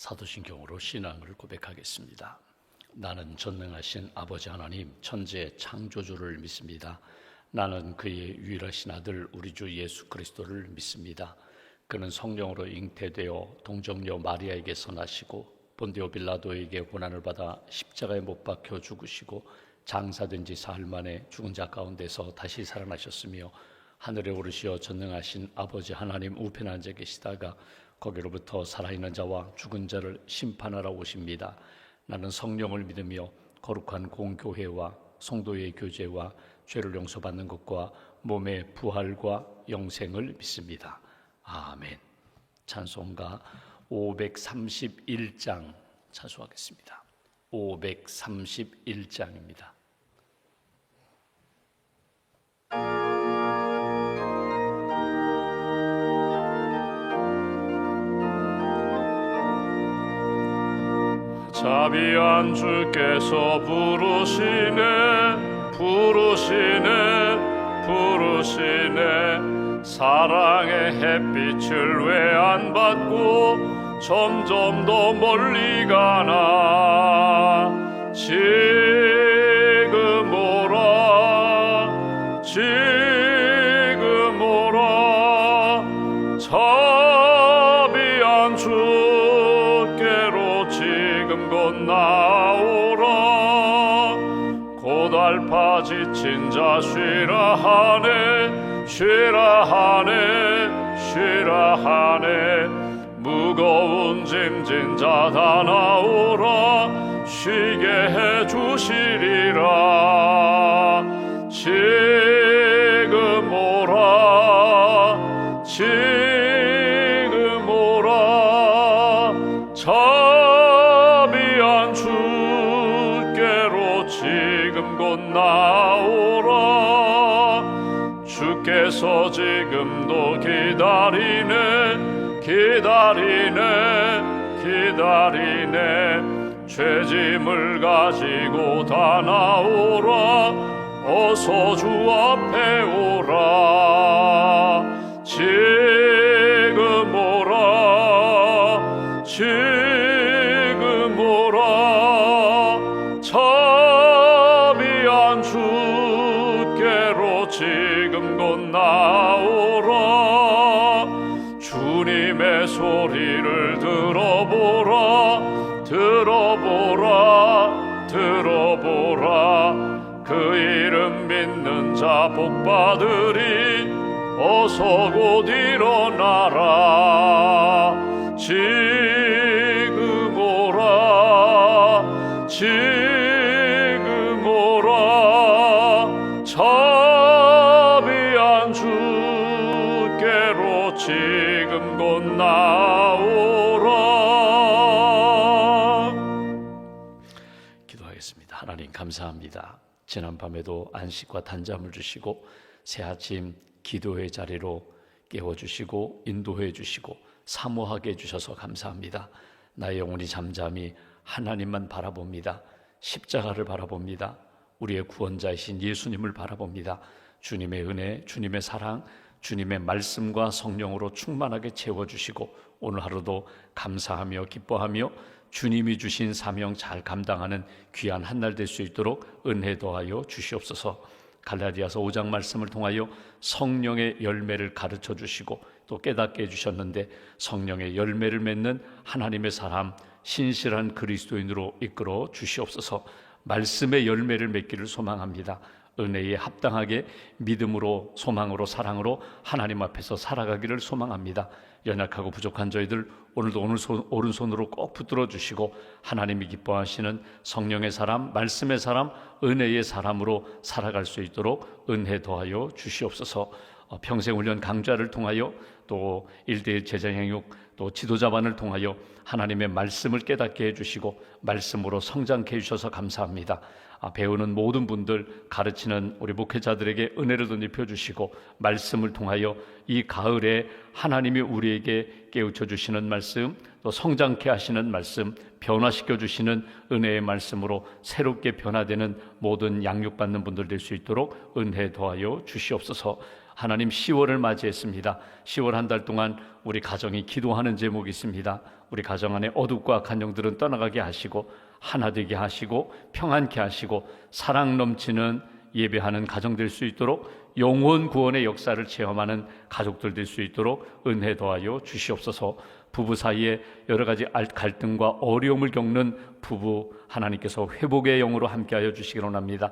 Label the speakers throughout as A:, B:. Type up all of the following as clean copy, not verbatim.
A: 사도신경으로 신앙을 고백하겠습니다. 나는 전능하신 아버지 하나님 천지의 창조주를 믿습니다. 나는 그의 유일하신 아들 우리 주 예수 그리스도를 믿습니다. 그는 성령으로 잉태되어 동정녀 마리아에게서 나시고 본디오 빌라도에게 고난을 받아 십자가에 못 박혀 죽으시고 장사된 지 사흘 만에 죽은 자 가운데서 다시 살아나셨으며 하늘에 오르시어 전능하신 아버지 하나님 우편에 앉아 계시다가 거기로부터 살아있는 자와 죽은 자를 심판하러 오십니다. 나는 성령을 믿으며 거룩한 공교회와 성도의 교제와 죄를 용서받는 것과 몸의 부활과 영생을 믿습니다. 아멘. 찬송가 531장 찬송하겠습니다. 531장입니다. 자비한 주께서 부르시네 사랑의 햇빛을 왜 안 받고 점점 더 멀리 가나 지금 오라 자비한 주께로 지금 곧 나오라 고달파 지친 자 쉬라 하네 무거운 짐진 자 다 나오라 쉬게 해주시리라 지금 오라 자비한 주께로 지금 곧 나오라 주께서 지금도 기다리네 죄짐을 가지고 다 나오라 어서 주 앞에 오라 지금 오라 자비한 주께로 지금 곧 나오라 주님의 소리를 들어보라 그 이름 믿는 자 복받으리 어서 곧 일어나라 지금 오라 자비한 주께로 지금 곧 나오라. 기도하겠습니다. 하나님 감사합니다. 지난 밤에도 안식과 단잠을 주시고 새 아침 기도의 자리로 깨워주시고 인도해 주시고 사모하게 해주셔서 감사합니다. 나의 영혼이 잠잠히 하나님만 바라봅니다. 십자가를 바라봅니다. 우리의 구원자이신 예수님을 바라봅니다. 주님의 은혜, 주님의 사랑, 주님의 말씀과 성령으로 충만하게 채워주시고 오늘 하루도 감사하며 기뻐하며 주님이 주신 사명 잘 감당하는 귀한 한날 될 수 있도록 은혜 더하여 주시옵소서. 갈라디아서 5장 말씀을 통하여 성령의 열매를 가르쳐 주시고 또 깨닫게 해주셨는데 성령의 열매를 맺는 하나님의 사람 신실한 그리스도인으로 이끌어 주시옵소서. 말씀의 열매를 맺기를 소망합니다. 은혜에 합당하게 믿음으로 소망으로 사랑으로 하나님 앞에서 살아가기를 소망합니다. 연약하고 부족한 저희들 오늘도 오른손으로 꼭 붙들어 주시고 하나님이 기뻐하시는 성령의 사람, 말씀의 사람, 은혜의 사람으로 살아갈 수 있도록 은혜 더하여 주시옵소서. 평생훈련 강좌를 통하여 또 1대1 제자형육 또 지도자반을 통하여 하나님의 말씀을 깨닫게 해주시고 말씀으로 성장케 해주셔서 감사합니다. 배우는 모든 분들, 가르치는 우리 목회자들에게 은혜를 덧입혀 주시고 말씀을 통하여 이 가을에 하나님이 우리에게 깨우쳐 주시는 말씀, 또 성장케 하시는 말씀, 변화시켜 주시는 은혜의 말씀으로 새롭게 변화되는 모든 양육받는 분들 될 수 있도록 은혜 더하여 주시옵소서. 하나님 10월을 맞이했습니다. 10월 한 달 동안 우리 가정이 기도하는 제목이 있습니다. 우리 가정 안에 어둡고 악한 영들은 떠나가게 하시고 하나 되게 하시고 평안케 하시고 사랑 넘치는 예배하는 가정 될 수 있도록 영혼 구원의 역사를 체험하는 가족들 될 수 있도록 은혜 더하여 주시옵소서. 부부 사이에 여러 가지 갈등과 어려움을 겪는 부부 하나님께서 회복의 영으로 함께하여 주시기를 원합니다.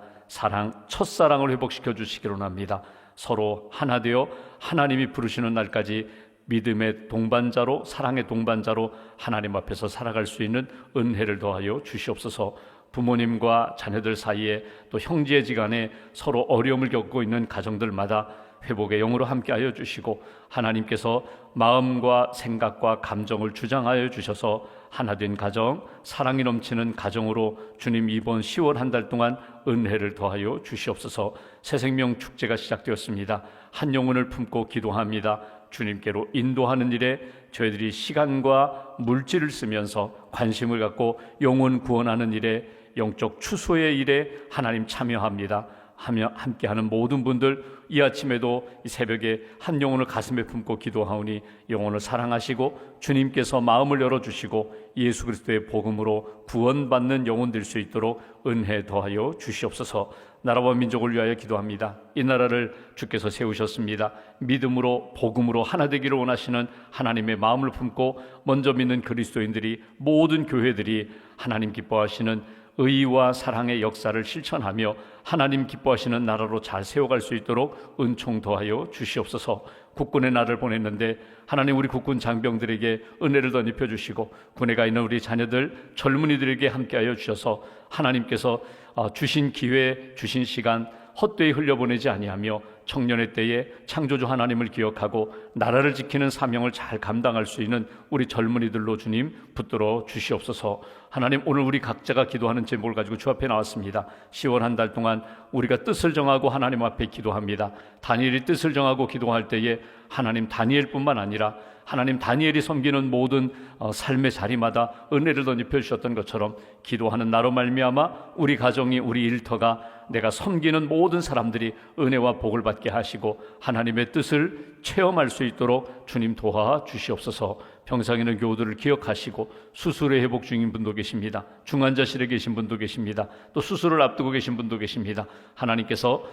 A: 첫사랑을 회복시켜 주시기를 원합니다. 서로 하나 되어 하나님이 부르시는 날까지 믿음의 동반자로, 사랑의 동반자로 하나님 앞에서 살아갈 수 있는 은혜를 더하여 주시옵소서. 부모님과 자녀들 사이에 또 형제지간에 서로 어려움을 겪고 있는 가정들마다 회복의 영으로 함께하여 주시고 하나님께서 마음과 생각과 감정을 주장하여 주셔서 하나된 가정, 사랑이 넘치는 가정으로 주님 이번 10월 한 달 동안 은혜를 더하여 주시옵소서. 새생명 축제가 시작되었습니다. 한 영혼을 품고 기도합니다. 주님께로 인도하는 일에 저희들이 시간과 물질을 쓰면서 관심을 갖고 영혼 구원하는 일에, 영적 추수의 일에 하나님 참여합니다. 함께하는 모든 분들 이 아침에도 이 새벽에 한 영혼을 가슴에 품고 기도하오니 영혼을 사랑하시고 주님께서 마음을 열어주시고 예수 그리스도의 복음으로 구원받는 영혼 될 수 있도록 은혜 더하여 주시옵소서. 나라와 민족을 위하여 기도합니다. 이 나라를 주께서 세우셨습니다. 믿음으로 복음으로 하나 되기를 원하시는 하나님의 마음을 품고 먼저 믿는 그리스도인들이, 모든 교회들이 하나님 기뻐하시는 의와 사랑의 역사를 실천하며 하나님 기뻐하시는 나라로 잘 세워갈 수 있도록 은총 더하여 주시옵소서. 국군의 날을 보냈는데 하나님 우리 국군 장병들에게 은혜를 더 입혀주시고 군에 가 있는 우리 자녀들, 젊은이들에게 함께하여 주셔서 하나님께서 주신 기회, 주신 시간 헛되이 흘려보내지 아니하며 청년의 때에 창조주 하나님을 기억하고 나라를 지키는 사명을 잘 감당할 수 있는 우리 젊은이들로 주님 붙들어 주시옵소서. 하나님 오늘 우리 각자가 기도하는 제목을 가지고 주 앞에 나왔습니다. 10월 한 달 동안 우리가 뜻을 정하고 하나님 앞에 기도합니다. 다니엘이 뜻을 정하고 기도할 때에 하나님 다니엘뿐만 아니라 하나님 다니엘이 섬기는 모든 삶의 자리마다 은혜를 더 입혀주셨던 것처럼 기도하는 나로 말미암아 우리 가정이, 우리 일터가, 내가 섬기는 모든 사람들이 은혜와 복을 받게 하시고 하나님의 뜻을 체험할 수 있도록 주님 도와주시옵소서. 병상에 있는 교우들을 기억하시고 수술의 회복 중인 분도 계십니다. 중환자실에 계신 분도 계십니다. 또 수술을 앞두고 계신 분도 계십니다. 하나님께서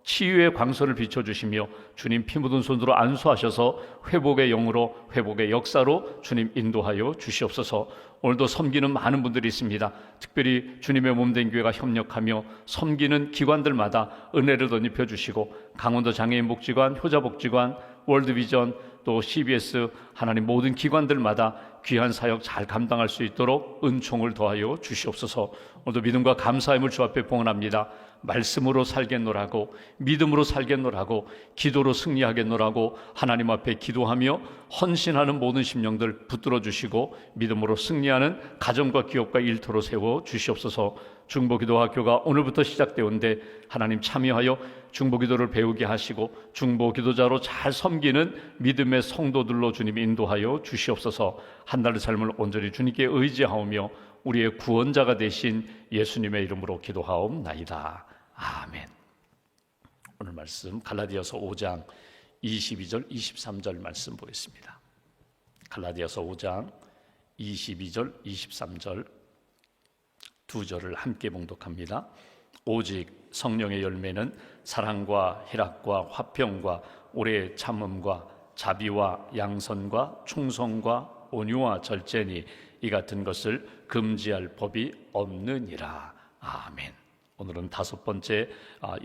A: 치유의 광선을 비춰주시며 주님 피 묻은 손으로 안수하셔서 회복의 영으로, 회복의 역사로 주님 인도하여 주시옵소서. 오늘도 섬기는 많은 분들이 있습니다. 특별히 주님의 몸된 교회가 협력하며 섬기는 기관들마다 은혜를 더 입혀주시고 강원도 장애인복지관, 효자복지관, 월드비전, 또 CBS 하나님 모든 기관들마다 귀한 사역 잘 감당할 수 있도록 은총을 더하여 주시옵소서. 오늘도 믿음과 감사함을 주 앞에 봉헌합니다. 말씀으로 살겠노라고, 믿음으로 살겠노라고, 기도로 승리하겠노라고 하나님 앞에 기도하며 헌신하는 모든 심령들 붙들어 주시고 믿음으로 승리하는 가정과 기업과 일터로 세워 주시옵소서. 중보기도학교가 오늘부터 시작되었는데 하나님 참여하여 중보기도를 배우게 하시고 중보기도자로 잘 섬기는 믿음의 성도들로 주님 인도하여 주시옵소서. 한 달의 삶을 온전히 주님께 의지하오며 우리의 구원자가 되신 예수님의 이름으로 기도하옵나이다. 아멘. 오늘 말씀 갈라디아서 5장 22절 23절 말씀 보겠습니다. 갈라디아서 5장 22절 23절 두 절을 함께 봉독합니다. 오직 성령의 열매는 사랑과 희락과 화평과 오래 참음과 자비와 양선과 충성과 온유와 절제니 이 같은 것을 금지할 법이 없느니라. 아멘. 오늘은 다섯 번째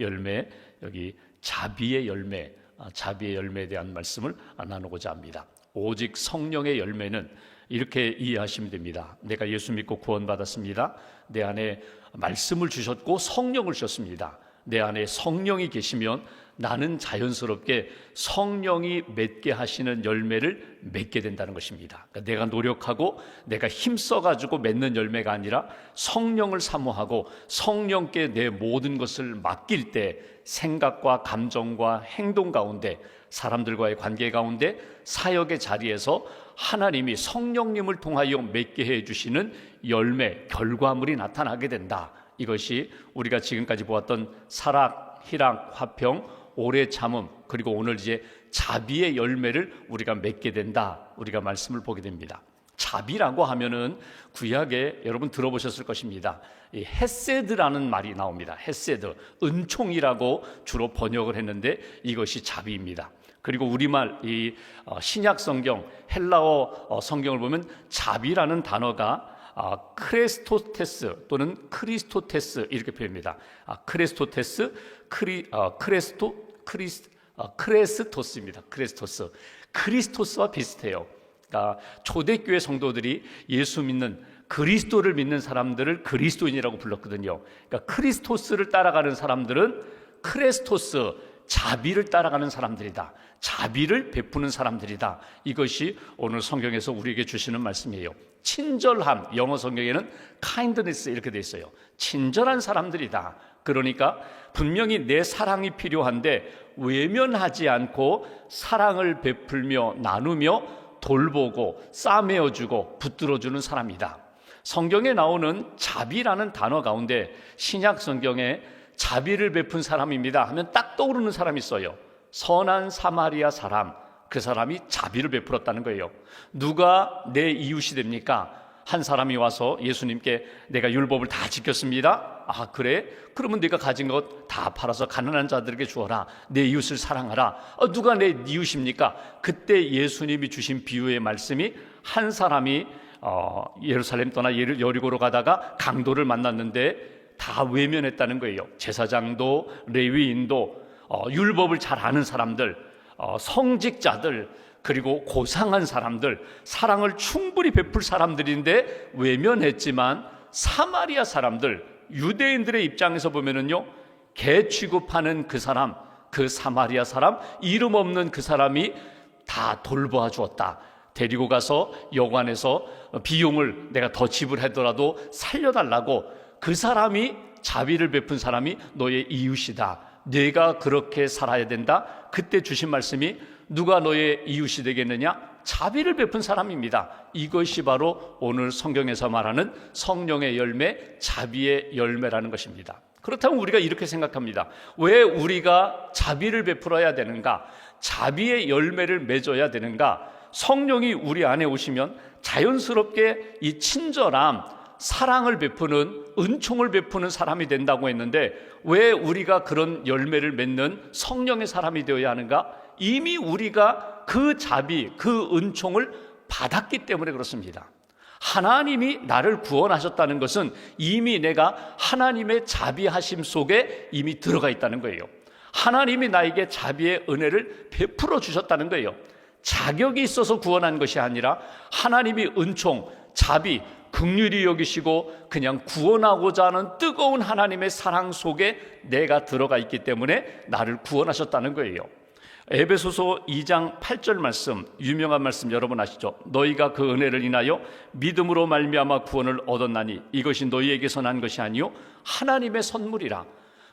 A: 열매, 여기 자비의 열매, 자비의 열매에 대한 말씀을 나누고자 합니다. 오직 성령의 열매는 이렇게 이해하시면 됩니다. 내가 예수 믿고 구원받았습니다. 내 안에 말씀을 주셨고 성령을 주셨습니다. 내 안에 성령이 계시면 나는 자연스럽게 성령이 맺게 하시는 열매를 맺게 된다는 것입니다. 그러니까 내가 노력하고 내가 힘써가지고 맺는 열매가 아니라 성령을 사모하고 성령께 내 모든 것을 맡길 때 생각과 감정과 행동 가운데, 사람들과의 관계 가운데, 사역의 자리에서 하나님이 성령님을 통하여 맺게 해주시는 열매, 결과물이 나타나게 된다. 이것이 우리가 지금까지 보았던 사랑, 희락, 화평, 오래 참음, 그리고 오늘 이제 자비의 열매를 우리가 맺게 된다, 우리가 말씀을 보게 됩니다. 자비라고 하면은 구약에 여러분 들어보셨을 것입니다. 이 헤세드라는 말이 나옵니다. 헤세드, 은총이라고 주로 번역을 했는데 이것이 자비입니다. 그리고 우리말 이 신약 성경, 헬라어 성경을 보면 자비라는 단어가 크레스토테스 또는 크리스토테스 이렇게 표현합니다. 크레스토테스, 크레스토스입니다. 크레스토스, 크리스토스와 비슷해요. 그러니까 초대교회 성도들이 예수 믿는 그리스도를 믿는 사람들을 그리스도인이라고 불렀거든요. 그러니까 크리스토스를 따라가는 사람들은 크레스토스, 자비를 따라가는 사람들이다. 자비를 베푸는 사람들이다. 이것이 오늘 성경에서 우리에게 주시는 말씀이에요. 친절함, 영어 성경에는 kindness 이렇게 돼 있어요. 친절한 사람들이다. 그러니까 분명히 내 사랑이 필요한데 외면하지 않고 사랑을 베풀며 나누며 돌보고 싸매어주고 붙들어주는 사람이다. 성경에 나오는 자비라는 단어 가운데 신약 성경에 자비를 베푼 사람입니다 하면 딱 떠오르는 사람이 있어요. 선한 사마리아 사람, 그 사람이 자비를 베풀었다는 거예요. 누가 내 이웃이 됩니까? 한 사람이 와서 예수님께 내가 율법을 다 지켰습니다. 아 그래? 그러면 네가 가진 것 다 팔아서 가난한 자들에게 주어라. 내 이웃을 사랑하라. 누가 내 이웃입니까? 그때 예수님이 주신 비유의 말씀이 한 사람이 예루살렘 떠나 여리고로 가다가 강도를 만났는데 다 외면했다는 거예요. 제사장도 레위인도 율법을 잘 아는 사람들, 성직자들, 그리고 고상한 사람들, 사랑을 충분히 베풀 사람들인데 외면했지만 사마리아 사람들, 유대인들의 입장에서 보면은요, 개 취급하는 그 사람, 그 사마리아 사람, 이름 없는 그 사람이 다 돌보아 주었다. 데리고 가서 여관에서 비용을 내가 더 지불하더라도 살려달라고, 그 사람이 자비를 베푼 사람이 너의 이웃이다. 내가 그렇게 살아야 된다. 그때 주신 말씀이 누가 너의 이웃이 되겠느냐? 자비를 베푼 사람입니다. 이것이 바로 오늘 성경에서 말하는 성령의 열매, 자비의 열매라는 것입니다. 그렇다면 우리가 이렇게 생각합니다. 왜 우리가 자비를 베풀어야 되는가? 자비의 열매를 맺어야 되는가? 성령이 우리 안에 오시면 자연스럽게 이 친절함, 사랑을 베푸는, 은총을 베푸는 사람이 된다고 했는데 왜 우리가 그런 열매를 맺는 성령의 사람이 되어야 하는가? 이미 우리가 그 자비, 그 은총을 받았기 때문에 그렇습니다. 하나님이 나를 구원하셨다는 것은 이미 내가 하나님의 자비하심 속에 이미 들어가 있다는 거예요. 하나님이 나에게 자비의 은혜를 베풀어 주셨다는 거예요. 자격이 있어서 구원한 것이 아니라 하나님이 은총, 자비, 긍휼히 여기시고 그냥 구원하고자 하는 뜨거운 하나님의 사랑 속에 내가 들어가 있기 때문에 나를 구원하셨다는 거예요. 에베소서 2장 8절 말씀, 유명한 말씀 여러분 아시죠? 너희가 그 은혜를 인하여 믿음으로 말미암아 구원을 얻었나니 이것이 너희에게서 난 것이 아니요 하나님의 선물이라.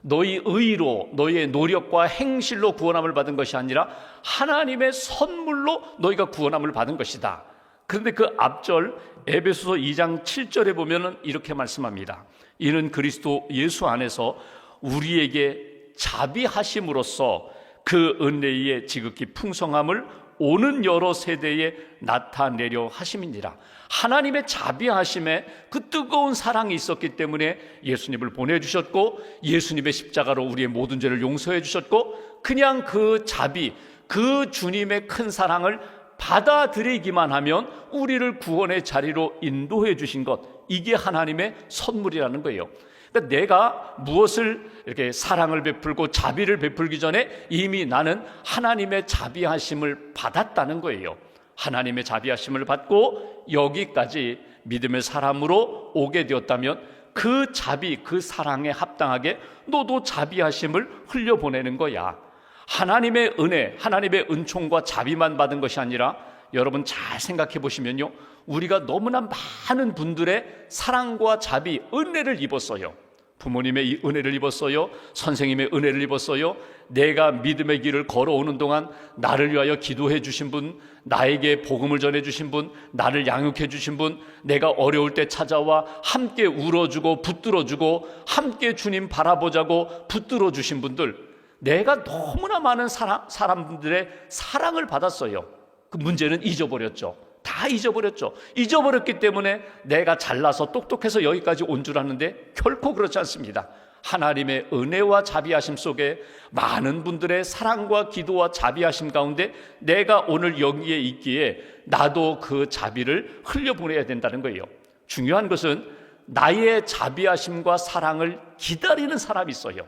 A: 너희 의로, 너희의 노력과 행실로 구원함을 받은 것이 아니라 하나님의 선물로 너희가 구원함을 받은 것이다. 그런데 그 앞절 에베소서 2장 7절에 보면은 이렇게 말씀합니다. 이는 그리스도 예수 안에서 우리에게 자비하심으로써 그 은혜의 지극히 풍성함을 오는 여러 세대에 나타내려 하심이니라. 하나님의 자비하심에 그 뜨거운 사랑이 있었기 때문에 예수님을 보내주셨고 예수님의 십자가로 우리의 모든 죄를 용서해 주셨고 그냥 그 자비, 그 주님의 큰 사랑을 받아들이기만 하면 우리를 구원의 자리로 인도해 주신 것, 이게 하나님의 선물이라는 거예요. 그러니까 내가 무엇을 이렇게 사랑을 베풀고 자비를 베풀기 전에 이미 나는 하나님의 자비하심을 받았다는 거예요. 하나님의 자비하심을 받고 여기까지 믿음의 사람으로 오게 되었다면 그 자비, 그 사랑에 합당하게 너도 자비하심을 흘려보내는 거야. 하나님의 은혜, 하나님의 은총과 자비만 받은 것이 아니라 여러분 잘 생각해 보시면요, 우리가 너무나 많은 분들의 사랑과 자비, 은혜를 입었어요. 부모님의 이 은혜를 입었어요. 선생님의 은혜를 입었어요. 내가 믿음의 길을 걸어오는 동안 나를 위하여 기도해 주신 분, 나에게 복음을 전해 주신 분, 나를 양육해 주신 분, 내가 어려울 때 찾아와 함께 울어주고 붙들어주고 함께 주님 바라보자고 붙들어 주신 분들, 내가 너무나 많은 사람들의 사랑을 받았어요. 그 문제는 잊어버렸죠. 다 잊어버렸죠. 잊어버렸기 때문에 내가 잘나서 똑똑해서 여기까지 온 줄 아는데 결코 그렇지 않습니다. 하나님의 은혜와 자비하심 속에 많은 분들의 사랑과 기도와 자비하심 가운데 내가 오늘 여기에 있기에 나도 그 자비를 흘려보내야 된다는 거예요. 중요한 것은 나의 자비하심과 사랑을 기다리는 사람이 있어요.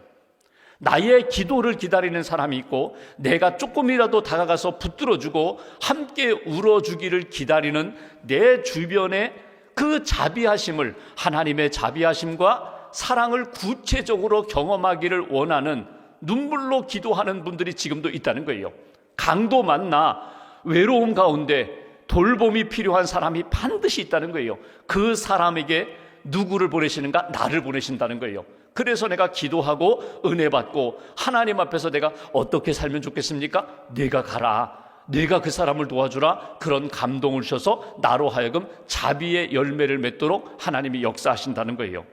A: 나의 기도를 기다리는 사람이 있고, 내가 조금이라도 다가가서 붙들어주고 함께 울어주기를 기다리는 내 주변에 그 자비하심을, 하나님의 자비하심과 사랑을 구체적으로 경험하기를 원하는, 눈물로 기도하는 분들이 지금도 있다는 거예요. 강도 만나 외로움 가운데 돌봄이 필요한 사람이 반드시 있다는 거예요. 그 사람에게 누구를 보내시는가? 나를 보내신다는 거예요. 그래서 내가 기도하고 은혜 받고 하나님 앞에서 내가 어떻게 살면 좋겠습니까? 네가 가라, 네가 그 사람을 도와주라, 그런 감동을 주셔서 나로 하여금 자비의 열매를 맺도록 하나님이 역사하신다는 거예요.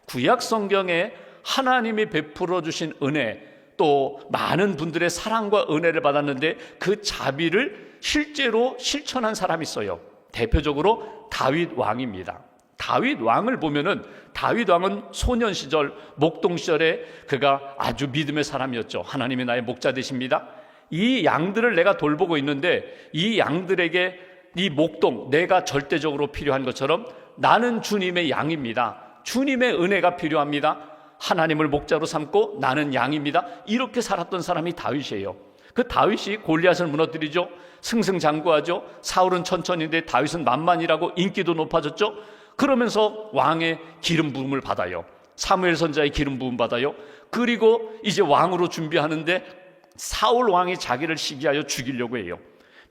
A: 구약 성경에 하나님이 베풀어 주신 은혜, 또 많은 분들의 사랑과 은혜를 받았는데 그 자비를 실제로 실천한 사람이 있어요. 대표적으로 다윗 왕입니다. 다윗 왕을 보면은, 다윗 왕은 소년 시절, 목동 시절에 그가 아주 믿음의 사람이었죠. 하나님이 나의 목자 되십니다. 이 양들을 내가 돌보고 있는데 이 양들에게 이 목동, 내가 절대적으로 필요한 것처럼 나는 주님의 양입니다. 주님의 은혜가 필요합니다. 하나님을 목자로 삼고 나는 양입니다. 이렇게 살았던 사람이 다윗이에요. 그 다윗이 골리앗을 무너뜨리죠. 승승장구하죠. 사울은 천천히인데 다윗은 만만이라고 인기도 높아졌죠. 그러면서 왕의 기름 부음을 받아요. 사무엘 선지자의 기름 부음 받아요. 그리고 이제 왕으로 준비하는데 사울 왕이 자기를 시기하여 죽이려고 해요.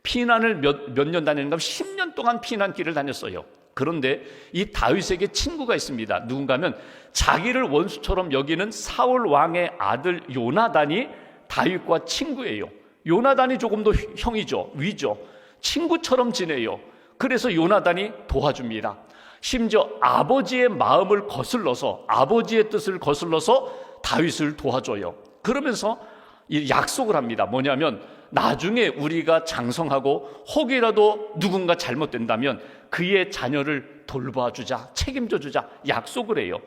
A: 피난을 몇 년 다니는가, 10년 동안 피난길을 다녔어요. 그런데 이 다윗에게 친구가 있습니다. 누군가 하면 자기를 원수처럼 여기는 사울 왕의 아들 요나단이 다윗과 친구예요. 요나단이 조금 더 형이죠, 위죠. 친구처럼 지내요. 그래서 요나단이 도와줍니다. 심지어 아버지의 마음을 거슬러서, 아버지의 뜻을 거슬러서 다윗을 도와줘요. 그러면서 약속을 합니다. 뭐냐면 나중에 우리가 장성하고 혹이라도 누군가 잘못된다면 그의 자녀를 돌봐주자, 책임져주자 약속을 해요.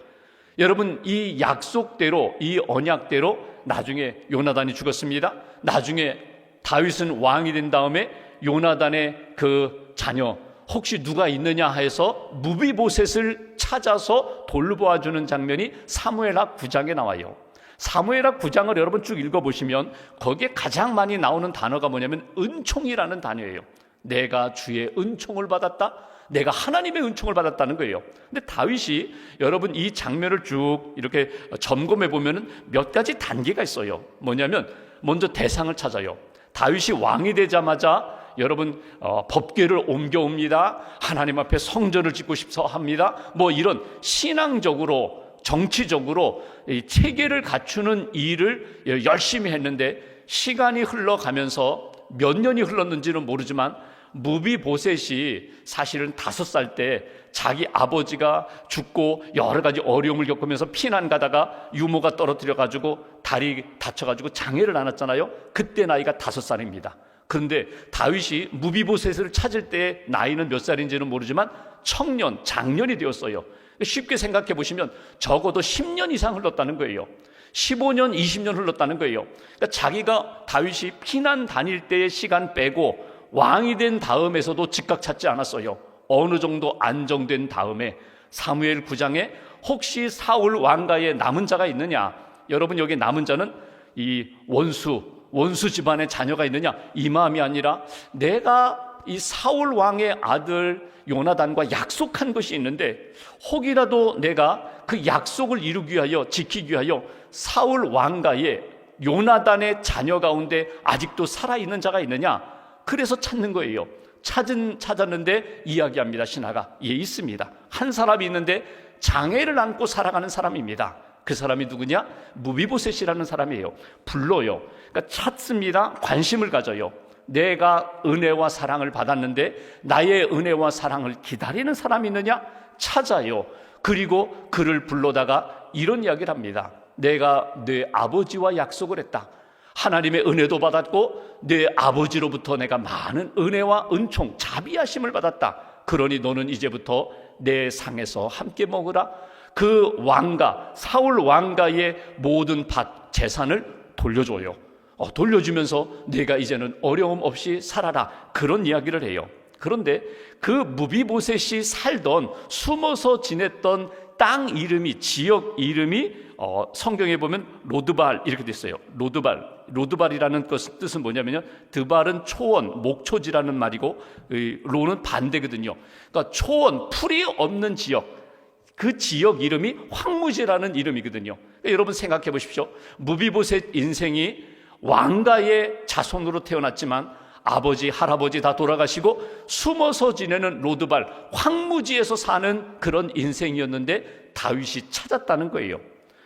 A: 여러분, 이 약속대로, 이 언약대로 나중에 요나단이 죽었습니다. 나중에 다윗은 왕이 된 다음에 요나단의 그 자녀 혹시 누가 있느냐 해서 무비보셋을 찾아서 돌보아주는 장면이 사무엘하 9장에 나와요. 사무엘하 9장을 여러분 쭉 읽어보시면 거기에 가장 많이 나오는 단어가 뭐냐면 은총이라는 단어예요. 내가 주의 은총을 받았다, 내가 하나님의 은총을 받았다는 거예요. 근데 다윗이 여러분 이 장면을 쭉 이렇게 점검해 보면은 몇 가지 단계가 있어요. 뭐냐면 먼저 대상을 찾아요. 다윗이 왕이 되자마자 여러분 법궤를 옮겨옵니다. 하나님 앞에 성전을 짓고 싶어 합니다. 뭐 이런 신앙적으로, 정치적으로 이 체계를 갖추는 일을 열심히 했는데 시간이 흘러가면서 몇 년이 흘렀는지는 모르지만 무비보셋이 사실은 5살 때 자기 아버지가 죽고 여러 가지 어려움을 겪으면서 피난 가다가 유모가 떨어뜨려가지고 다리 다쳐가지고 장애를 안았잖아요. 그때 나이가 5살입니다. 그런데 다윗이 무비보셋을 찾을 때 나이는 몇 살인지는 모르지만 청년, 장년이 되었어요. 쉽게 생각해 보시면 적어도 10년 이상 흘렀다는 거예요. 15년, 20년 흘렀다는 거예요. 그러니까 자기가 다윗이 피난 다닐 때의 시간 빼고 왕이 된 다음에서도 즉각 찾지 않았어요. 어느 정도 안정된 다음에 사무엘 9장에 혹시 사울 왕가에 남은 자가 있느냐, 여러분 여기 남은 자는 이 원수 집안의 자녀가 있느냐, 이 마음이 아니라 내가 이 사울 왕의 아들 요나단과 약속한 것이 있는데 혹이라도 내가 그 약속을 이루기 위하여, 지키기 위하여 사울 왕가에 요나단의 자녀 가운데 아직도 살아있는 자가 있느냐, 그래서 찾는 거예요. 찾았는데 이야기합니다. 신하가 있습니다. 한 사람이 있는데 장애를 안고 살아가는 사람입니다. 그 사람이 누구냐? 무비보셋이라는 사람이에요. 불러요. 그러니까 찾습니다. 관심을 가져요. 내가 은혜와 사랑을 받았는데 나의 은혜와 사랑을 기다리는 사람이 있느냐? 찾아요. 그리고 그를 불러다가 이런 이야기를 합니다. 내가 내 아버지와 약속을 했다. 하나님의 은혜도 받았고 내 아버지로부터 내가 많은 은혜와 은총, 자비하심을 받았다. 그러니 너는 이제부터 내 상에서 함께 먹으라. 그 왕가, 사울 왕가의 모든 밭, 재산을 돌려줘요. 돌려주면서 내가 이제는 어려움 없이 살아라. 그런 이야기를 해요. 그런데 그 무비보셋이 살던, 숨어서 지냈던 땅 이름이, 지역 이름이 성경에 보면 로드발 이렇게 돼 있어요. 로드발이라는 뜻은 뭐냐면요, 드발은 초원, 목초지라는 말이고 로는 반대거든요. 그러니까 초원, 풀이 없는 지역, 그 지역 이름이 황무지라는 이름이거든요. 그러니까 여러분 생각해 보십시오. 무비보셋 인생이 왕가의 자손으로 태어났지만 아버지, 할아버지 다 돌아가시고 숨어서 지내는 로드발, 황무지에서 사는 그런 인생이었는데 다윗이 찾았다는 거예요.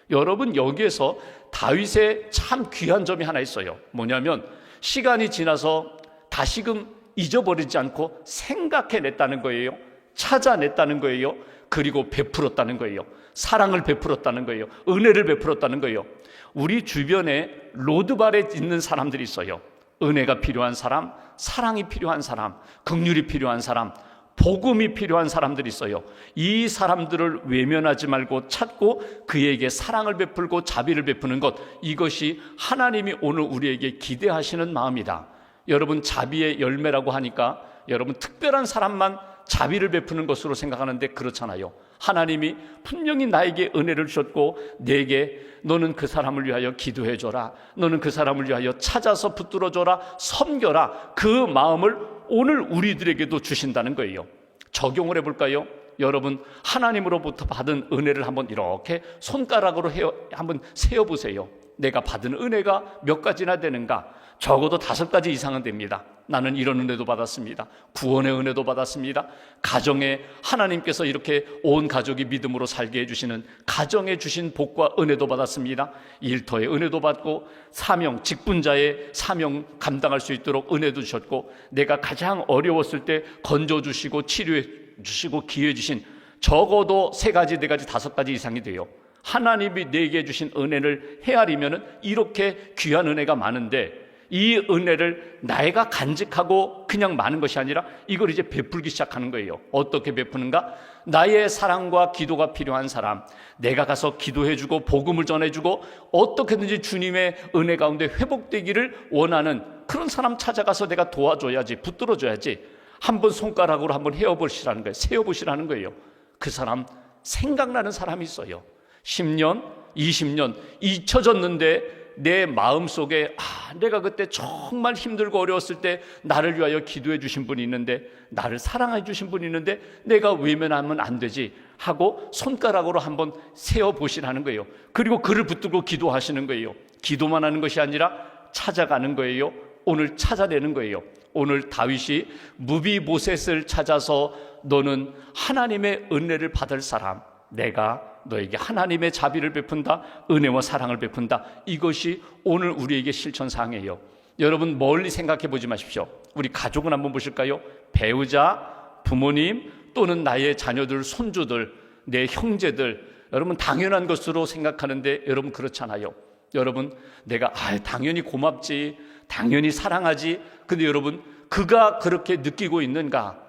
A: 여러분, 여기에서 다윗의 참 귀한 점이 하나 있어요. 뭐냐면 시간이 지나서 다시금 잊어버리지 않고 생각해냈다는 거예요. 찾아냈다는 거예요. 그리고 베풀었다는 거예요. 사랑을 베풀었다는 거예요. 은혜를 베풀었다는 거예요. 우리 주변에 로드발에 있는 사람들이 있어요. 은혜가 필요한 사람, 사랑이 필요한 사람, 긍휼이 필요한 사람, 복음이 필요한 사람들이 있어요. 이 사람들을 외면하지 말고 찾고 그에게 사랑을 베풀고 자비를 베푸는 것, 이것이 하나님이 오늘 우리에게 기대하시는 마음이다. 여러분, 자비의 열매라고 하니까 여러분 특별한 사람만 자비를 베푸는 것으로 생각하는데 그렇잖아요. 하나님이 분명히 나에게 은혜를 주셨고 내게 너는 그 사람을 위하여 기도해줘라, 너는 그 사람을 위하여 찾아서 붙들어줘라, 섬겨라, 그 마음을 오늘 우리들에게도 주신다는 거예요. 적용을 해볼까요? 여러분, 하나님으로부터 받은 은혜를 한번 이렇게 손가락으로 한번 세어보세요. 내가 받은 은혜가 몇 가지나 되는가? 적어도 5가지 이상은 됩니다. 나는 이런 은혜도 받았습니다. 구원의 은혜도 받았습니다. 가정에 하나님께서 이렇게 온 가족이 믿음으로 살게 해주시는 가정에 주신 복과 은혜도 받았습니다. 일터의 은혜도 받고 사명, 직분자의 사명 감당할 수 있도록 은혜도 주셨고 내가 가장 어려웠을 때 건져주시고 치료해 주시고 기회해 주신 적어도 3가지, 4가지, 5가지 이상이 돼요. 하나님이 내게 주신 은혜를 헤아리면 이렇게 귀한 은혜가 많은데 이 은혜를 내가 간직하고 그냥 많은 것이 아니라 이걸 이제 베풀기 시작하는 거예요. 어떻게 베푸는가? 나의 사랑과 기도가 필요한 사람, 내가 가서 기도해주고 복음을 전해주고 어떻게든지 주님의 은혜 가운데 회복되기를 원하는 그런 사람 찾아가서 내가 도와줘야지, 붙들어줘야지. 한번 손가락으로 한번 헤어보시라는 거예요. 세어보시라는 거예요. 그 사람 생각나는 사람이 있어요. 10년, 20년 잊혀졌는데 내 마음속에 내가 그때 정말 힘들고 어려웠을 때 나를 위하여 기도해 주신 분이 있는데, 나를 사랑해 주신 분이 있는데 내가 외면하면 안 되지 하고 손가락으로 한번 세어보시라는 거예요. 그리고 그를 붙들고 기도하시는 거예요. 기도만 하는 것이 아니라 찾아가는 거예요. 오늘 찾아내는 거예요. 오늘 다윗이 무비보셋을 찾아서 너는 하나님의 은혜를 받을 사람, 내가 너에게 하나님의 자비를 베푼다, 은혜와 사랑을 베푼다. 이것이 오늘 우리에게 실천사항이에요. 여러분, 멀리 생각해 보지 마십시오. 우리 가족은 한번 보실까요? 배우자, 부모님, 또는 나의 자녀들, 손주들, 내 형제들, 여러분 당연한 것으로 생각하는데 여러분 그렇잖아요. 여러분, 내가 당연히 고맙지, 당연히 사랑하지. 근데 여러분, 그가 그렇게 느끼고 있는가?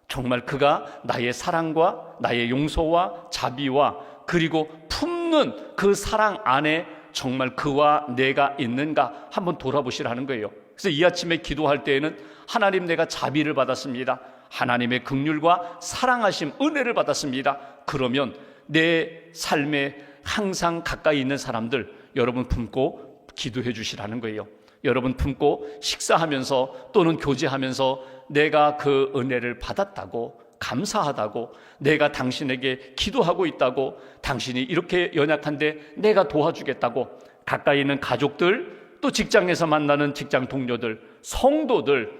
A: 정말 그가 나의 사랑과 나의 용서와 자비와 그리고 품는 그 사랑 안에 정말 그와 내가 있는가 한번 돌아보시라는 거예요. 그래서 이 아침에 기도할 때에는 하나님, 내가 자비를 받았습니다. 하나님의 긍휼과 사랑하심, 은혜를 받았습니다. 그러면 내 삶에 항상 가까이 있는 사람들 여러분 품고 기도해 주시라는 거예요. 여러분 품고 식사하면서 또는 교제하면서 내가 그 은혜를 받았다고, 감사하다고, 내가 당신에게 기도하고 있다고, 당신이 이렇게 연약한데 내가 도와주겠다고, 가까이 있는 가족들, 또 직장에서 만나는 직장 동료들, 성도들,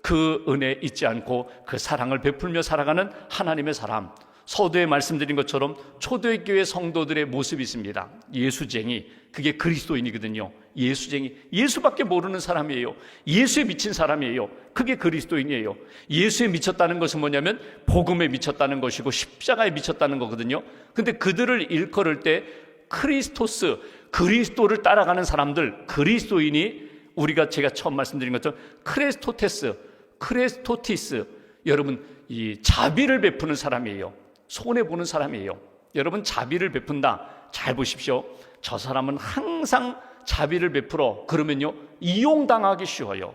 A: 그 은혜 잊지 않고 그 사랑을 베풀며 살아가는 하나님의 사람. 서두에 말씀드린 것처럼 초대교회 성도들의 모습이 있습니다. 예수쟁이, 그게 그리스도인이거든요. 예수쟁이, 예수밖에 모르는 사람이에요. 예수에 미친 사람이에요. 그게 그리스도인이에요. 예수에 미쳤다는 것은 뭐냐면 복음에 미쳤다는 것이고 십자가에 미쳤다는 거거든요. 근데 그들을 일컬을 때 크리스토스, 그리스도를 따라가는 사람들, 그리스도인이 제가 처음 말씀드린 것처럼 크레스토테스, 크레스토티스, 여러분 이 자비를 베푸는 사람이에요. 손해보는 사람이에요. 여러분 자비를 베푼다. 잘 보십시오. 저 사람은 항상 자비를 베풀어. 그러면요 이용당하기 쉬워요.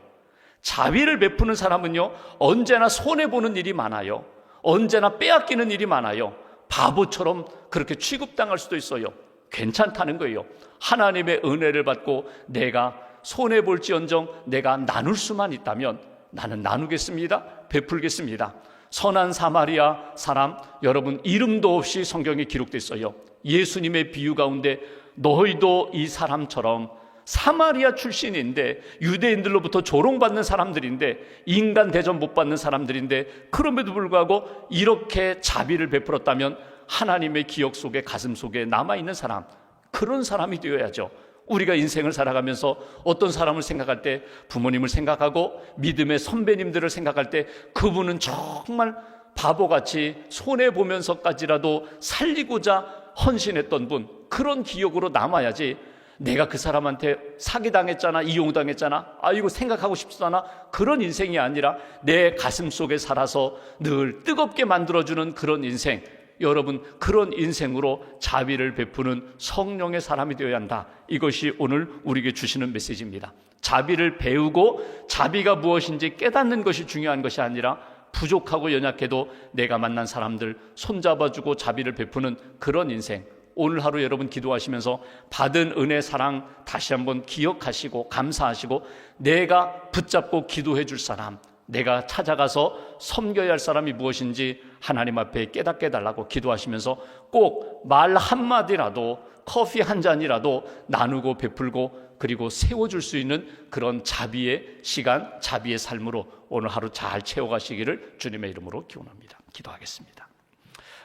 A: 자비를 베푸는 사람은요 언제나 손해보는 일이 많아요. 언제나 빼앗기는 일이 많아요. 바보처럼 그렇게 취급당할 수도 있어요. 괜찮다는 거예요. 하나님의 은혜를 받고 내가 손해볼지언정 내가 나눌 수만 있다면 나는 나누겠습니다. 베풀겠습니다. 선한 사마리아 사람, 여러분 이름도 없이 성경에 기록되어 있어요. 예수님의 비유 가운데 너희도 이 사람처럼 사마리아 출신인데 유대인들로부터 조롱받는 사람들인데 인간 대접 못 받는 사람들인데 그럼에도 불구하고 이렇게 자비를 베풀었다면 하나님의 기억 속에 가슴 속에 남아있는 사람, 그런 사람이 되어야죠. 우리가 인생을 살아가면서 어떤 사람을 생각할 때 부모님을 생각하고 믿음의 선배님들을 생각할 때 그분은 정말 바보같이 손해보면서까지라도 살리고자 헌신했던 분, 그런 기억으로 남아야지 내가 그 사람한테 사기당했잖아, 이용당했잖아, 이거 생각하고 싶지도 않아, 그런 인생이 아니라 내 가슴 속에 살아서 늘 뜨겁게 만들어주는 그런 인생, 여러분 그런 인생으로 자비를 베푸는 성령의 사람이 되어야 한다. 이것이 오늘 우리에게 주시는 메시지입니다. 자비를 배우고 자비가 무엇인지 깨닫는 것이 중요한 것이 아니라 부족하고 연약해도 내가 만난 사람들 손잡아주고 자비를 베푸는 그런 인생, 오늘 하루 여러분 기도하시면서 받은 은혜 사랑 다시 한번 기억하시고 감사하시고 내가 붙잡고 기도해 줄 사람, 내가 찾아가서 섬겨야 할 사람이 무엇인지 하나님 앞에 깨닫게 해달라고 기도하시면서 꼭 말 한마디라도 커피 한 잔이라도 나누고 베풀고 그리고 세워줄 수 있는 그런 자비의 시간, 자비의 삶으로 오늘 하루 잘 채워가시기를 주님의 이름으로 기원합니다. 기도하겠습니다.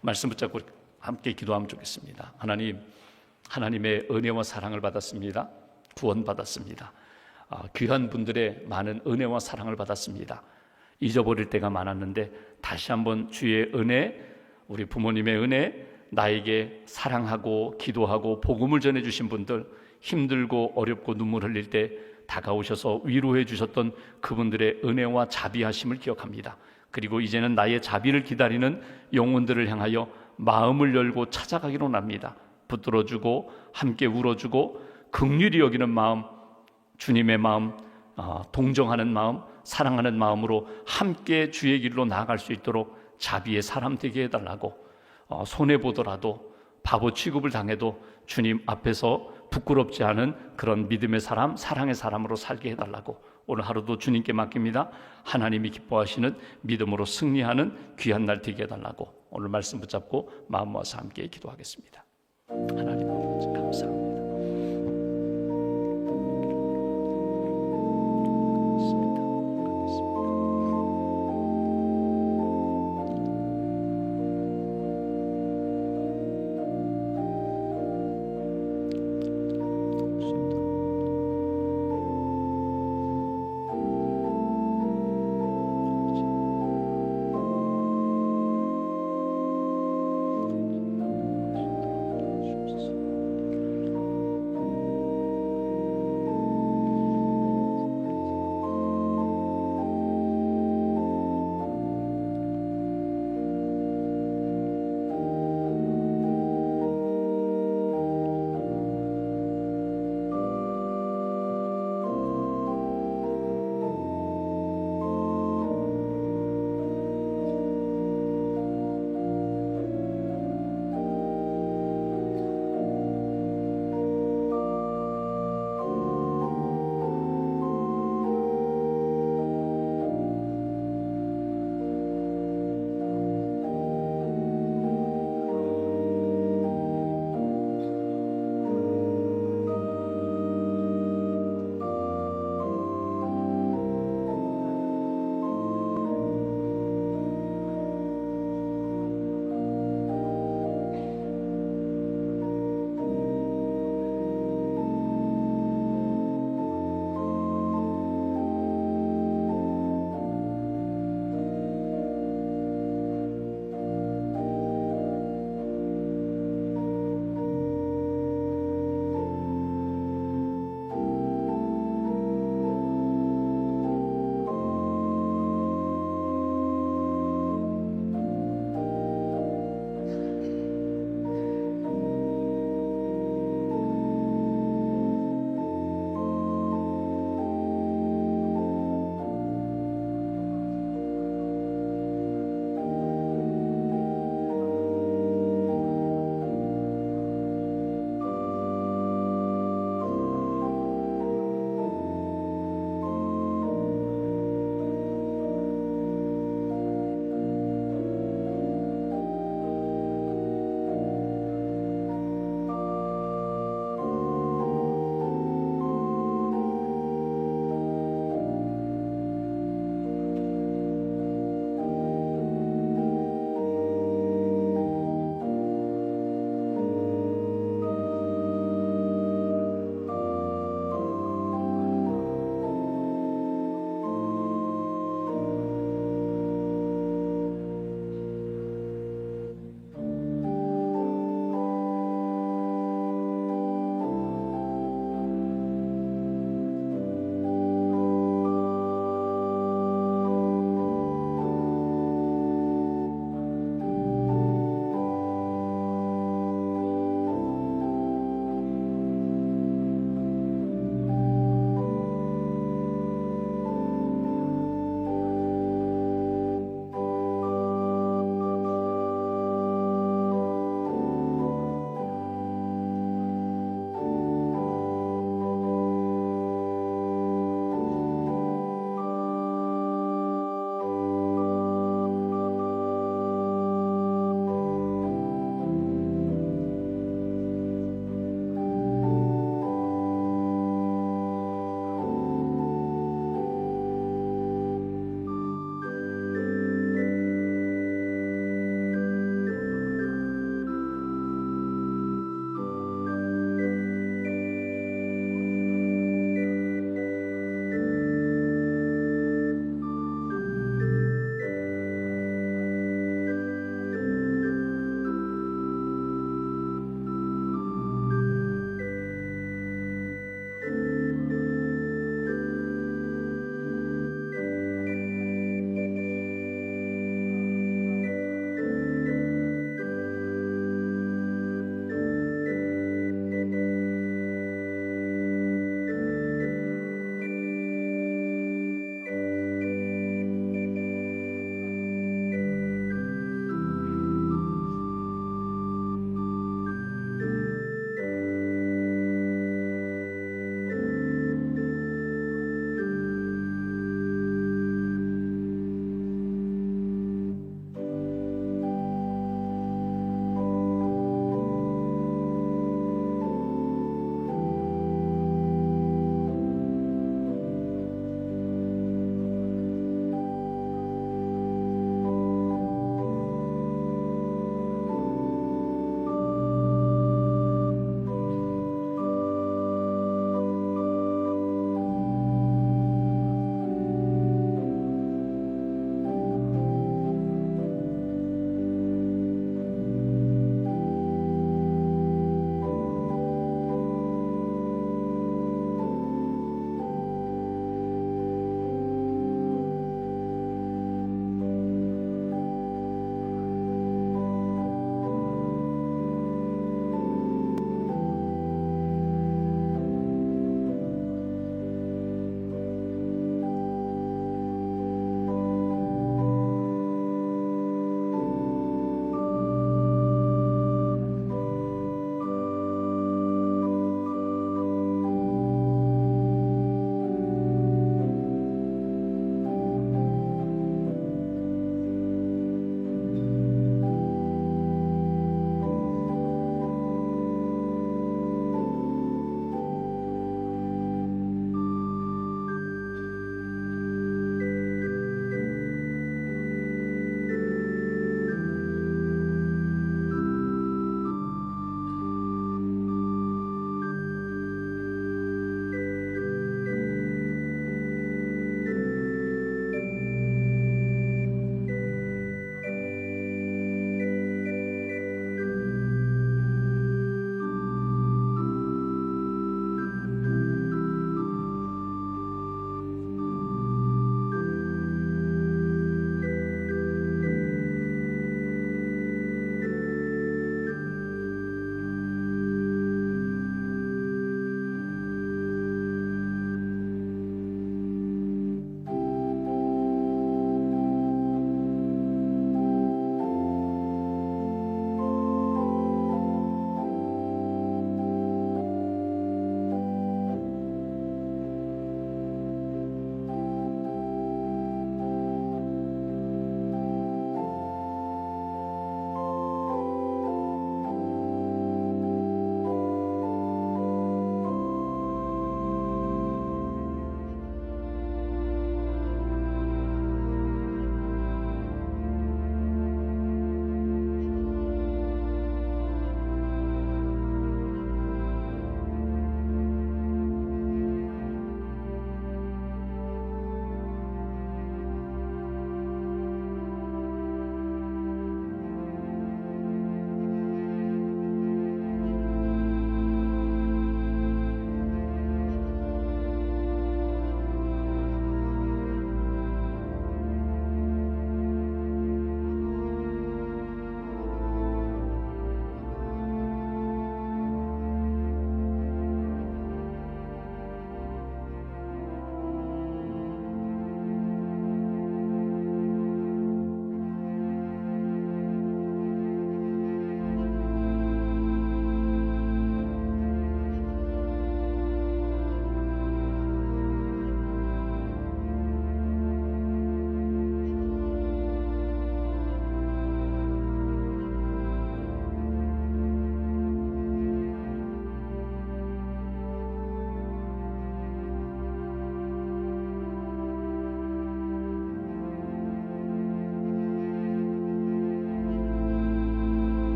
A: 말씀 붙잡고 함께 기도하면 좋겠습니다. 하나님, 하나님의 은혜와 사랑을 받았습니다. 구원받았습니다. 귀한 분들의 많은 은혜와 사랑을 받았습니다. 잊어버릴 때가 많았는데 다시 한번 주의 은혜, 우리 부모님의 은혜, 나에게 사랑하고 기도하고 복음을 전해주신 분들, 힘들고 어렵고 눈물 흘릴 때 다가오셔서 위로해 주셨던 그분들의 은혜와 자비하심을 기억합니다. 그리고 이제는 나의 자비를 기다리는 영혼들을 향하여 마음을 열고 찾아가기로 합니다. 붙들어주고 함께 울어주고 긍휼히 여기는 마음, 주님의 마음, 동정하는 마음, 사랑하는 마음으로 함께 주의 길로 나아갈 수 있도록 자비의 사람 되게 해달라고, 손해보더라도 바보 취급을 당해도 주님 앞에서 부끄럽지 않은 그런 믿음의 사람, 사랑의 사람으로 살게 해달라고 오늘 하루도 주님께 맡깁니다. 하나님이 기뻐하시는 믿음으로 승리하는 귀한 날 되게 해달라고 오늘 말씀 붙잡고 마음 모아서 함께 기도하겠습니다. 하나님.